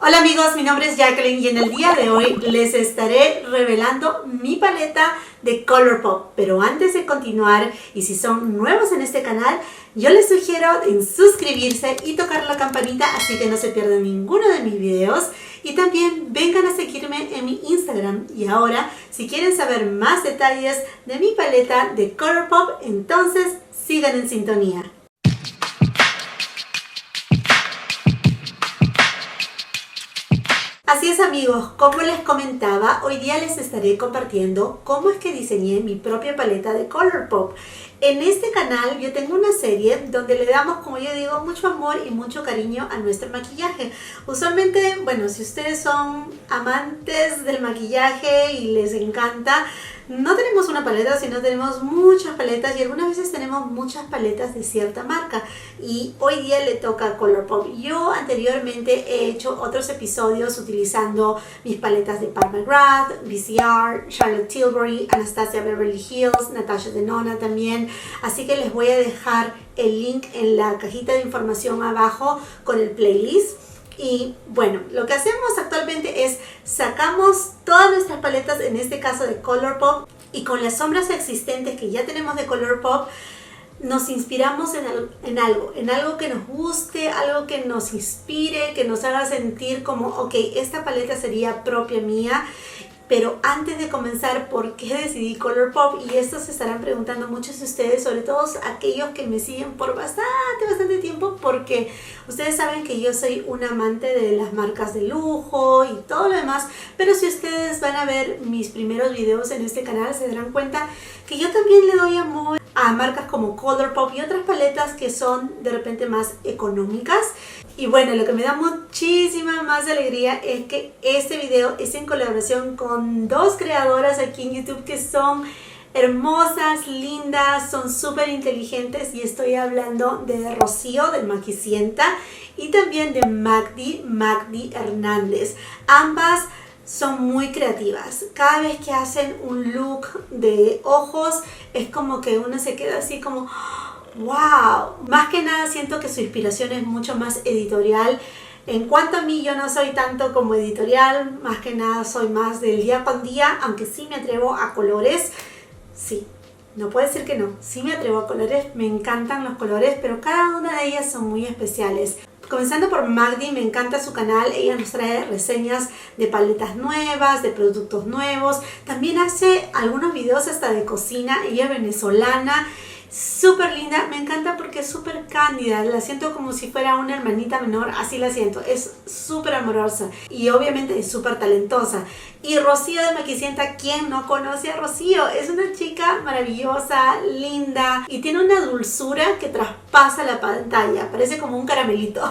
Hola amigos, mi nombre es Jacqueline y en el día de hoy les estaré revelando mi paleta de Colourpop. Pero antes de continuar, y si son nuevos en este canal, yo les sugiero en suscribirse y tocar la campanita así que no se pierdan ninguno de mis videos. Y también vengan a seguirme en mi Instagram. Y ahora, si quieren saber más detalles de mi paleta de Colourpop, entonces sigan en sintonía. Así es amigos, como les comentaba, hoy día les estaré compartiendo cómo es que diseñé mi propia paleta de Colourpop. En este canal yo tengo una serie donde le damos, como yo digo, mucho amor y mucho cariño a nuestro maquillaje. Usualmente, bueno, si ustedes son amantes del maquillaje y les encanta, no tenemos una paleta, sino tenemos muchas paletas y algunas veces tenemos muchas paletas de cierta marca. Y hoy día le toca a Colourpop. Yo anteriormente he hecho otros episodios utilizando mis paletas de Pat McGrath, VCR, Charlotte Tilbury, Anastasia Beverly Hills, Natasha Denona también. Así que les voy a dejar el link en la cajita de información abajo con el playlist. Y bueno, lo que hacemos actualmente es sacamos todas nuestras paletas, en este caso de Colourpop, y con las sombras existentes que ya tenemos de Colourpop, nos inspiramos en algo que nos guste, algo que nos inspire, que nos haga sentir como, ok, esta paleta sería propia mía. Pero antes de comenzar, ¿por qué decidí Colourpop? Y esto se estarán preguntando muchos de ustedes, sobre todo aquellos que me siguen por bastante tiempo, porque ustedes saben que yo soy una amante de las marcas de lujo y todo lo demás. Pero si ustedes van a ver mis primeros videos en este canal, se darán cuenta que yo también le doy amor a marcas como Colourpop y otras paletas que son de repente más económicas. Y bueno, lo que me da muchísima más alegría es que este video es en colaboración con dos creadoras aquí en YouTube que son hermosas, lindas, son súper inteligentes, y estoy hablando de Rocío de Maquisienta y también de Magdi Hernández. Ambas son muy creativas. Cada vez que hacen un look de ojos es como que uno se queda así como ¡wow! Más que nada siento que su inspiración es mucho más editorial. En cuanto a mí, yo no soy tanto como editorial, más que nada soy más del día con día, aunque sí me atrevo a colores. Sí, no puedo decir que no, sí me atrevo a colores, me encantan los colores, pero cada una de ellas son muy especiales. Comenzando por Magdi, me encanta su canal, ella nos trae reseñas de paletas nuevas, de productos nuevos, también hace algunos videos hasta de cocina, ella es venezolana. Súper linda, me encanta porque es súper cándida, la siento como si fuera una hermanita menor, así la siento, es súper amorosa y obviamente es súper talentosa. Y Rocío de Maquisienta, ¿quién no conoce a Rocío? Es una chica maravillosa, linda y tiene una dulzura que traspasa la pantalla, parece como un caramelito.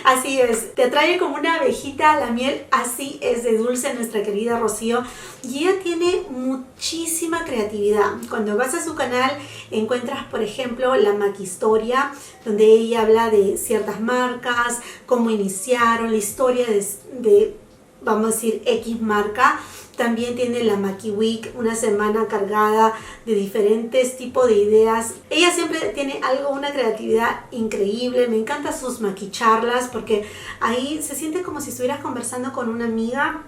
Así es, te atrae como una abejita a la miel, así es de dulce nuestra querida Rocío. Y ella tiene muchísima creatividad. Cuando vas a su canal encuentras, por ejemplo, la Maquistoria, donde ella habla de ciertas marcas, cómo iniciaron, la historia de vamos a decir, X marca. También tiene la Maki Week, una semana cargada de diferentes tipos de ideas. Ella siempre tiene una creatividad increíble. Me encantan sus maquicharlas porque ahí se siente como si estuvieras conversando con una amiga,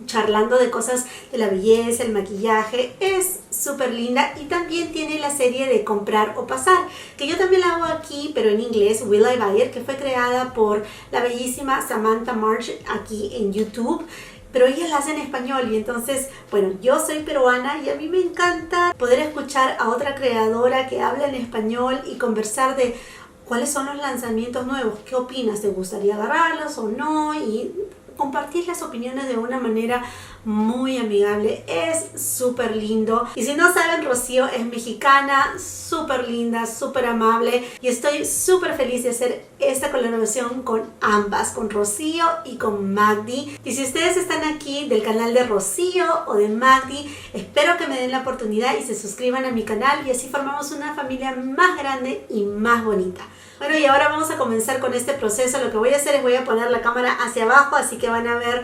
charlando de cosas de la belleza, el maquillaje. Es súper linda. Y también tiene la serie de Comprar o Pasar, que yo también la hago aquí, pero en inglés, Will I Buy It, que fue creada por la bellísima Samantha March aquí en YouTube, pero ella la hace en español. Y entonces, bueno, yo soy peruana y a mí me encanta poder escuchar a otra creadora que habla en español y conversar de cuáles son los lanzamientos nuevos, qué opinas, te gustaría agarrarlos o no, y compartir las opiniones de una manera muy amigable. Es súper lindo. Y si no saben, Rocío es mexicana, súper linda, súper amable, y estoy súper feliz de hacer esta colaboración con ambas, con Rocío y con Magdi. Y si ustedes están aquí del canal de Rocío o de Magdi, espero que me den la oportunidad y se suscriban a mi canal, y así formamos una familia más grande y más bonita. Bueno, y ahora vamos a comenzar con este proceso. Lo que voy a hacer es voy a poner la cámara hacia abajo, así que van a ver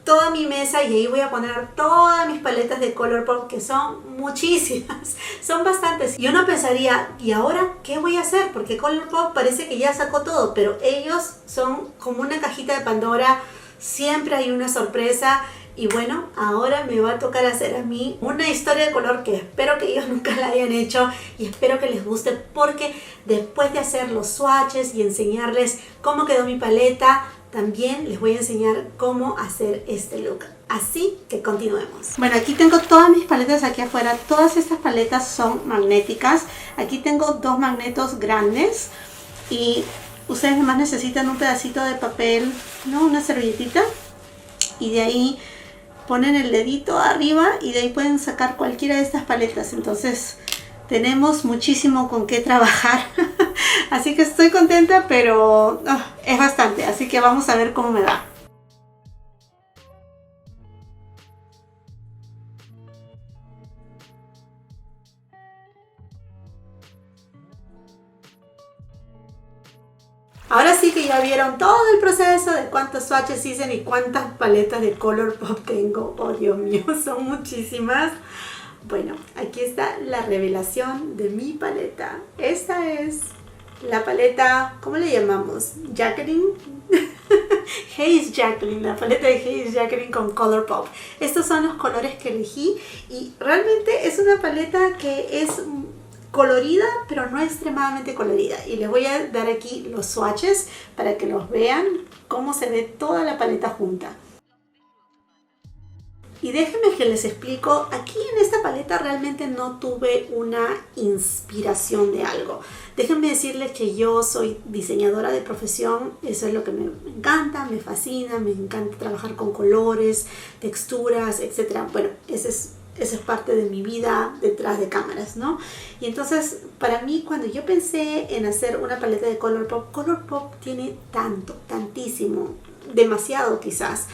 toda mi mesa, y ahí voy a poner todas mis paletas de Colourpop, que son muchísimas, son bastantes. Y uno pensaría, ¿y ahora qué voy a hacer? Porque Colourpop parece que ya sacó todo, pero ellos son como una cajita de Pandora siempre hay una sorpresa. Y bueno, ahora me va a tocar hacer a mí una historia de color que espero que ellos nunca la hayan hecho y espero que les guste, porque después de hacer los swatches y enseñarles cómo quedó mi paleta, también les voy a enseñar cómo hacer este look. Así que continuemos. Bueno, aquí tengo todas mis paletas aquí afuera. Todas estas paletas son magnéticas. Aquí tengo 2 magnetos grandes y ustedes además necesitan un pedacito de papel, ¿no? Una servilletita, y de ahí ponen el dedito arriba y de ahí pueden sacar cualquiera de estas paletas. Entonces tenemos muchísimo con qué trabajar. Así que estoy contenta, pero es bastante. Así que vamos a ver cómo me va. Ahora sí que ya vieron todo el proceso de cuántos swatches hice y cuántas paletas de Colourpop tengo. Oh, Dios mío, son muchísimas. Bueno, aquí está la revelación de mi paleta. Esta es la paleta, ¿cómo le llamamos? Jacqueline. Haze Jacqueline, la paleta de Haze Jacqueline con Colourpop. Estos son los colores que elegí y realmente es una paleta que es colorida, pero no extremadamente colorida. Y les voy a dar aquí los swatches para que los vean cómo se ve toda la paleta junta. Y déjenme que les explico, aquí en esta paleta realmente no tuve una inspiración de algo. Déjenme decirles que yo soy diseñadora de profesión, eso es lo que me encanta, me fascina, me encanta trabajar con colores, texturas, etc. Bueno, eso es parte de mi vida detrás de cámaras, ¿no? Y entonces, para mí, cuando yo pensé en hacer una paleta de Colourpop, Colourpop tiene tantísimo, demasiado quizás.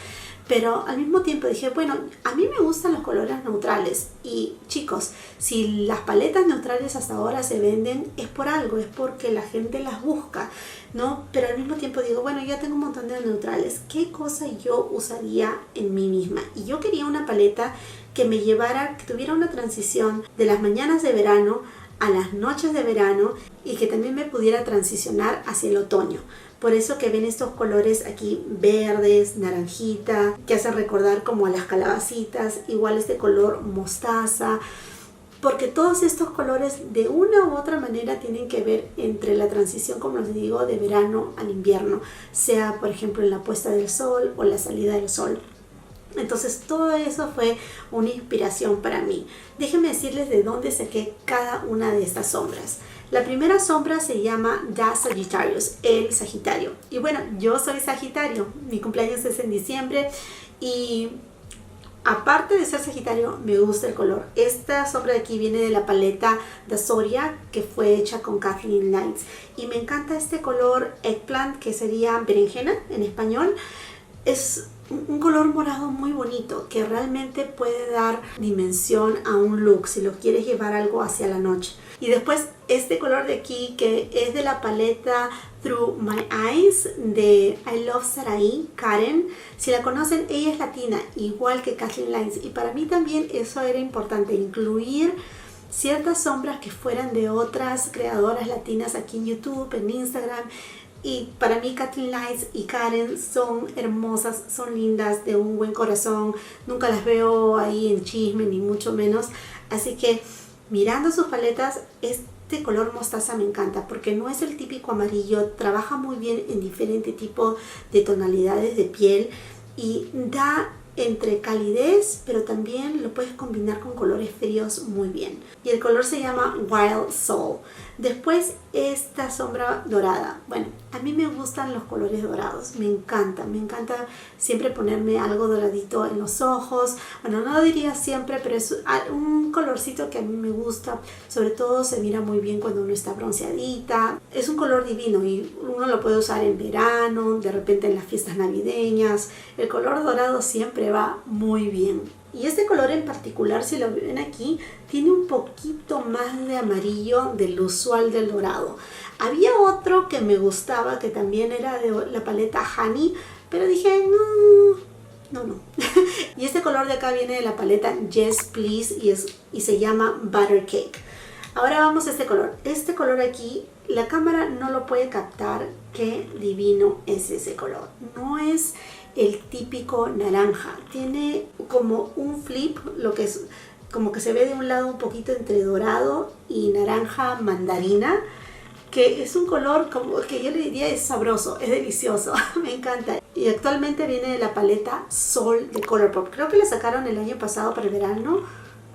Pero al mismo tiempo dije, bueno, a mí me gustan los colores neutrales. Y chicos, si las paletas neutrales hasta ahora se venden, es por algo, es porque la gente las busca, ¿no? Pero al mismo tiempo digo, bueno, ya tengo un montón de neutrales. ¿Qué cosa yo usaría en mí misma? Y yo quería una paleta que me llevara, que tuviera una transición de las mañanas de verano a las noches de verano y que también me pudiera transicionar hacia el otoño. Por eso que ven estos colores aquí verdes, naranjita, que hacen recordar como a las calabacitas, igual este color mostaza, porque todos estos colores de una u otra manera tienen que ver entre la transición, como les digo, de verano al invierno, sea por ejemplo en la puesta del sol o la salida del sol. Entonces todo eso fue una inspiración para mí. Déjenme decirles de dónde saqué cada una de estas sombras. La primera sombra se llama The Sagittarius, el Sagitario. Y bueno, yo soy Sagitario, mi cumpleaños es en diciembre y aparte de ser Sagitario, me gusta el color. Esta sombra de aquí viene de la paleta de Soria, que fue hecha con Kathleen Lights. Y me encanta este color Eggplant, que sería berenjena en español. Es un color morado muy bonito que realmente puede dar dimensión a un look si lo quieres llevar algo hacia la noche. Y después este color de aquí, que es de la paleta Through My Eyes de I Love Sarai, Karen. Si la conocen, ella es latina, igual que Kathleen Lights. Y para mí también eso era importante, incluir ciertas sombras que fueran de otras creadoras latinas aquí en YouTube, en Instagram. Y para mí Kathleen Lights y Karen son hermosas, son lindas, de un buen corazón. Nunca las veo ahí en chisme, ni mucho menos. Así que mirando sus paletas, este color mostaza me encanta porque no es el típico amarillo. Trabaja muy bien en diferente tipo de tonalidades de piel y da entre calidez, pero también lo puedes combinar con colores fríos muy bien. Y el color se llama Wild Soul. Después esta sombra dorada. Bueno, a mí me gustan los colores dorados, me encanta siempre ponerme algo doradito en los ojos. Bueno, no lo diría siempre, pero es un colorcito que a mí me gusta. Sobre todo se mira muy bien cuando uno está bronceadita. Es un color divino y uno lo puede usar en verano, de repente en las fiestas navideñas. El color dorado siempre va muy bien. Y este color en particular, si lo ven aquí, tiene un poquito más de amarillo del usual del dorado. Había otro que me gustaba, que también era de la paleta Honey, pero dije, no. Y este color de acá viene de la paleta Yes Please y se llama Butter Cake. Ahora vamos a este color. Este color aquí, la cámara no lo puede captar. Qué divino es ese color. No es el típico naranja. Tiene como un flip, lo que es como que se ve de un lado un poquito entre dorado y naranja mandarina, que es un color como que yo le diría es sabroso, es delicioso, me encanta. Y actualmente viene de la paleta Sol de Colourpop. Creo que la sacaron el año pasado para el verano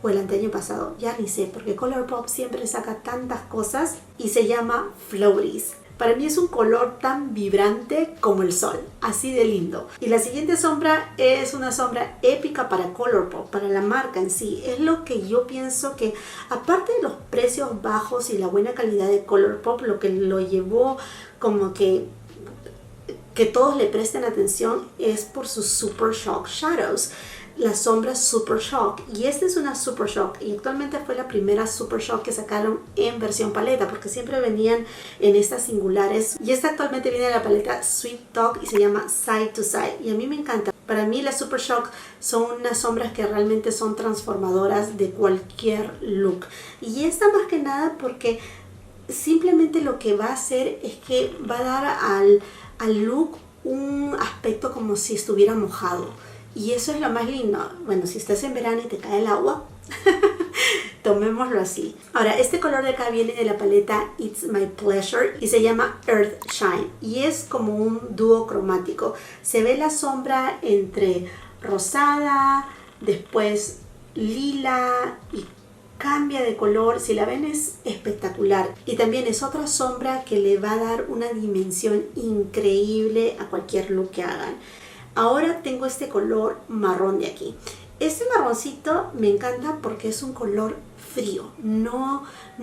o el anteaño pasado, ya ni sé, porque Colourpop siempre saca tantas cosas y se llama Floaties. Para mí es un color tan vibrante como el sol, así de lindo. Y la siguiente sombra es una sombra épica para Colourpop, para la marca en sí. Es lo que yo pienso que, aparte de los precios bajos y la buena calidad de Colourpop, lo que lo llevó como que todos le presten atención es por sus Super Shock Shadows. La sombra Super Shock, y esta es una Super Shock y actualmente fue la primera Super Shock que sacaron en versión paleta, porque siempre venían en estas singulares, y esta actualmente viene de la paleta Sweet Talk y se llama Side to Side, y a mí me encanta. Para mí las Super Shock son unas sombras que realmente son transformadoras de cualquier look, y esta más que nada porque simplemente lo que va a hacer es que va a dar al look un aspecto como si estuviera mojado. Y eso es lo más lindo. Bueno, si estás en verano y te cae el agua, tomémoslo así. Ahora, este color de acá viene de la paleta It's My Pleasure y se llama Earth Shine. Y es como un dúo cromático. Se ve la sombra entre rosada, después lila y cambia de color. Si la ven es espectacular. Y también es otra sombra que le va a dar una dimensión increíble a cualquier look que hagan. Ahora tengo este color marrón de aquí. Este marroncito me encanta porque es un color frío. No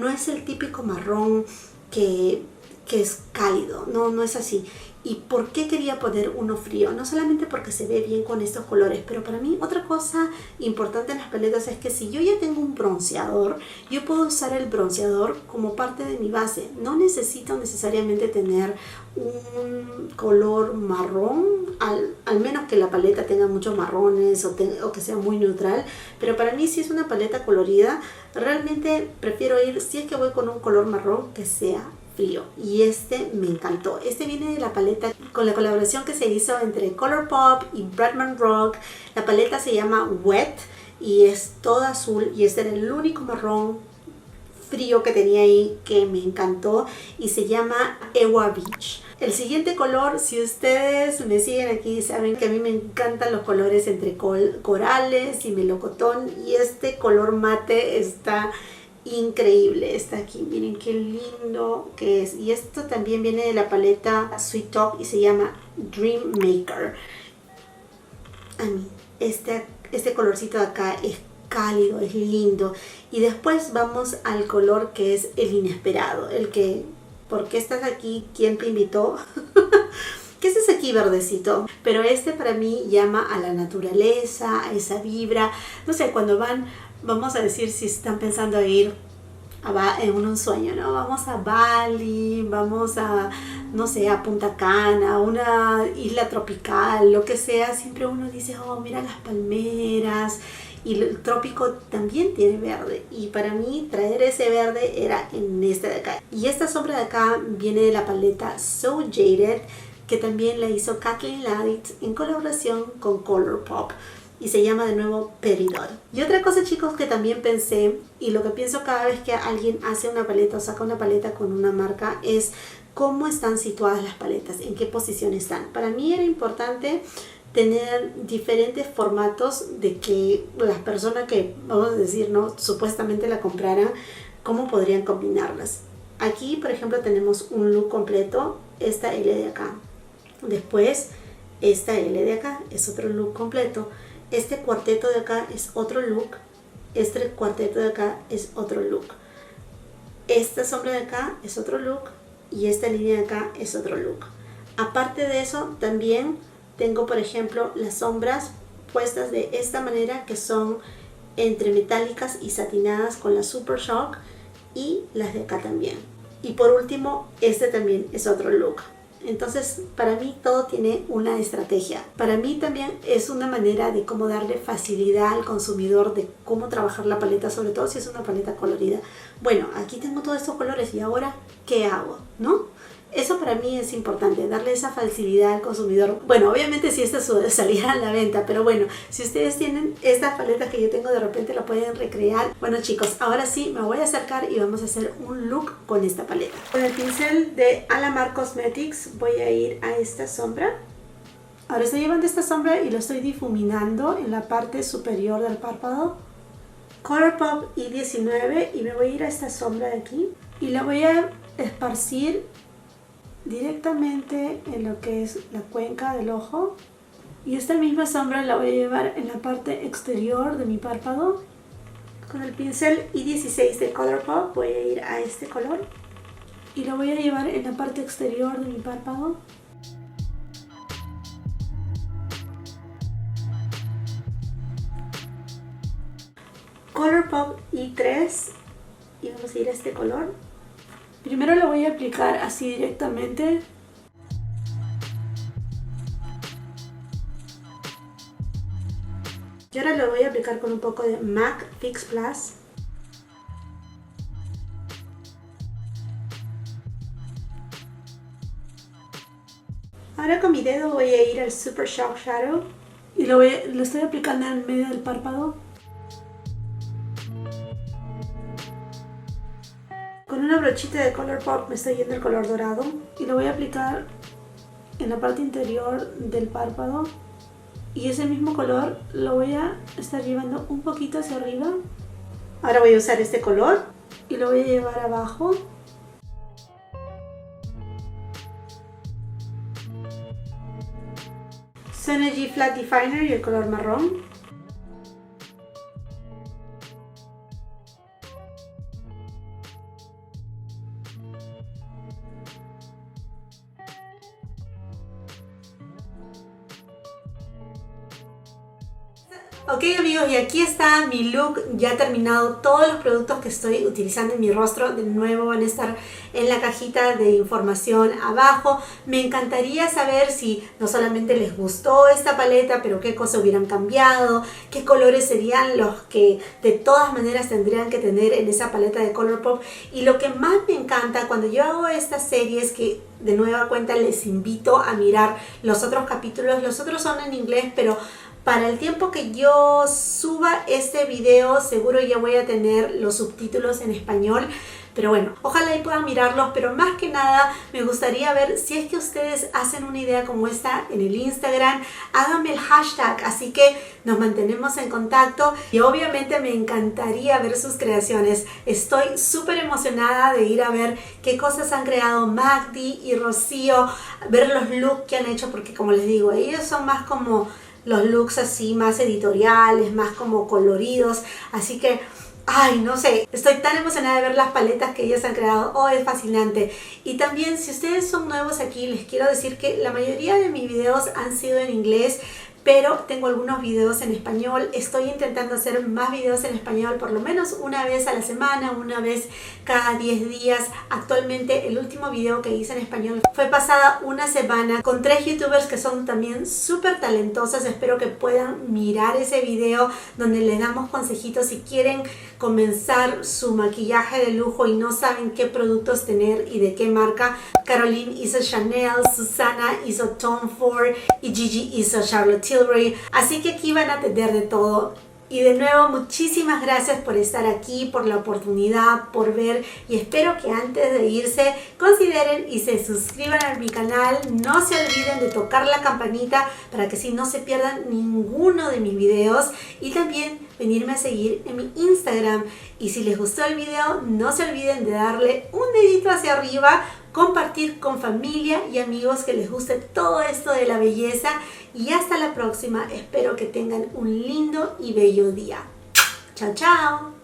es el típico marrón que es cálido. No es así. ¿Y por qué quería poner uno frío? No solamente porque se ve bien con estos colores, pero para mí otra cosa importante en las paletas es que si yo ya tengo un bronceador, yo puedo usar el bronceador como parte de mi base. No necesito necesariamente tener un color marrón, al menos que la paleta tenga muchos marrones o que sea muy neutral. Pero para mí, si es una paleta colorida, realmente prefiero ir, si es que voy con un color marrón, que sea frío, y este me encantó. Este viene de la paleta con la colaboración que se hizo entre Colourpop y Bretman Rock. La paleta se llama Wet y es toda azul, y este era el único marrón frío que tenía ahí que me encantó, y se llama Ewa Beach. El siguiente color, si ustedes me siguen aquí, saben que a mí me encantan los colores entre corales y melocotón, y este color mate está increíble. Está aquí, miren qué lindo que es. Y esto también viene de la paleta Sweet Talk y se llama Dream Maker. A mí este colorcito de acá es cálido, es lindo. Y después vamos al color que es el inesperado, el que, ¿por qué estás aquí? ¿Quién te invitó? ¿Qué es ese aquí verdecito? Pero este para mí llama a la naturaleza, a esa vibra. No sé, cuando vamos a decir, si están pensando ir en un sueño, ¿no? Vamos a Bali, vamos a, no sé, a Punta Cana, una isla tropical, lo que sea. Siempre uno dice, oh, mira las palmeras. Y el trópico también tiene verde. Y para mí traer ese verde era en este de acá. Y esta sombra de acá viene de la paleta So Jaded, que también la hizo Kathleen Light en colaboración con Colourpop. Y se llama de nuevo Peridot. Y otra cosa, chicos, que también pensé, y lo que pienso cada vez que alguien hace una paleta o saca una paleta con una marca, es cómo están situadas las paletas, en qué posición están. Para mí era importante tener diferentes formatos de que las personas que, vamos a decir, no supuestamente la compraran, cómo podrían combinarlas. Aquí, por ejemplo, tenemos un look completo, esta L de acá. Después, esta L de acá es otro look completo. Este cuarteto de acá es otro look. Este cuarteto de acá es otro look. Esta sombra de acá es otro look. Y esta línea de acá es otro look. Aparte de eso, también tengo, por ejemplo, las sombras puestas de esta manera, que son entre metálicas y satinadas con la Super Shock, y las de acá también. Y por último, este también es otro look. Entonces, para mí todo tiene una estrategia. Para mí también es una manera de cómo darle facilidad al consumidor de cómo trabajar la paleta, sobre todo si es una paleta colorida. Bueno, aquí tengo todos estos colores y ahora, ¿qué hago? ¿No? Eso para mí es importante, darle esa facilidad al consumidor. Bueno, obviamente si esta saliera a la venta, pero bueno, si ustedes tienen estas paletas que yo tengo, de repente la pueden recrear. Bueno chicos, ahora sí me voy a acercar y vamos a hacer un look con esta paleta. Con el pincel de Alamar Cosmetics voy a ir a esta sombra. Ahora estoy llevando esta sombra y lo estoy difuminando en la parte superior del párpado. Colourpop I19 y me voy a ir a esta sombra de aquí y la voy a esparcir directamente en lo que es la cuenca del ojo, y esta misma sombra la voy a llevar en la parte exterior de mi párpado. Con el pincel I16 de Colourpop voy a ir a este color y lo voy a llevar en la parte exterior de mi párpado. Colourpop I3 y vamos a ir a este color. Primero lo voy a aplicar así directamente. Y ahora lo voy a aplicar con un poco de MAC Fix Plus. Ahora con mi dedo voy a ir al Super Shock Shadow y lo estoy aplicando en medio del párpado. Con una brochita de Colourpop me estoy yendo el color dorado y lo voy a aplicar en la parte interior del párpado, y ese mismo color lo voy a estar llevando un poquito hacia arriba. Ahora voy a usar este color y lo voy a llevar abajo. Synergy Flat Definer y el color marrón. Ok amigos, y aquí está mi look ya terminado. Todos los productos que estoy utilizando en mi rostro de nuevo van a estar en la cajita de información abajo. Me encantaría saber si no solamente les gustó esta paleta, pero qué cosas hubieran cambiado, qué colores serían los que de todas maneras tendrían que tener en esa paleta de Colourpop. Y lo que más me encanta cuando yo hago estas series, que de nueva cuenta les invito a mirar los otros capítulos, los otros son en inglés, pero para el tiempo que yo suba este video seguro ya voy a tener los subtítulos en español. Pero bueno, ojalá y puedan mirarlos, pero más que nada me gustaría ver si es que ustedes hacen una idea como esta en el Instagram. Háganme el hashtag, así que nos mantenemos en contacto y obviamente me encantaría ver sus creaciones. Estoy súper emocionada de ir a ver qué cosas han creado Magdi y Rocío, ver los looks que han hecho, porque como les digo, ellos son más como los looks así más editoriales, más como coloridos, así que ay, no sé, estoy tan emocionada de ver las paletas que ellos han creado. Oh, es fascinante. Y también, si ustedes son nuevos aquí, les quiero decir que la mayoría de mis videos han sido en inglés, pero tengo algunos videos en español. Estoy intentando hacer más videos en español, por lo menos una vez a la semana, una vez cada 10 días. Actualmente el último video que hice en español fue pasada una semana con 3 youtubers que son también súper talentosas. Espero que puedan mirar ese video donde les damos consejitos si quieren comenzar su maquillaje de lujo y no saben qué productos tener y de qué marca. Caroline hizo Chanel, Susana hizo Tom Ford y Gigi hizo Charlotte Tilbury. Así que aquí van a tener de todo. Y de nuevo, muchísimas gracias por estar aquí, por la oportunidad, por ver, y espero que antes de irse consideren y se suscriban a mi canal. No se olviden de tocar la campanita para que así no se pierdan ninguno de mis videos, y también venirme a seguir en mi Instagram. Y si les gustó el video, no se olviden de darle un dedito hacia arriba, compartir con familia y amigos que les guste todo esto de la belleza. Y hasta la próxima, espero que tengan un lindo y bello día. Chao, chao.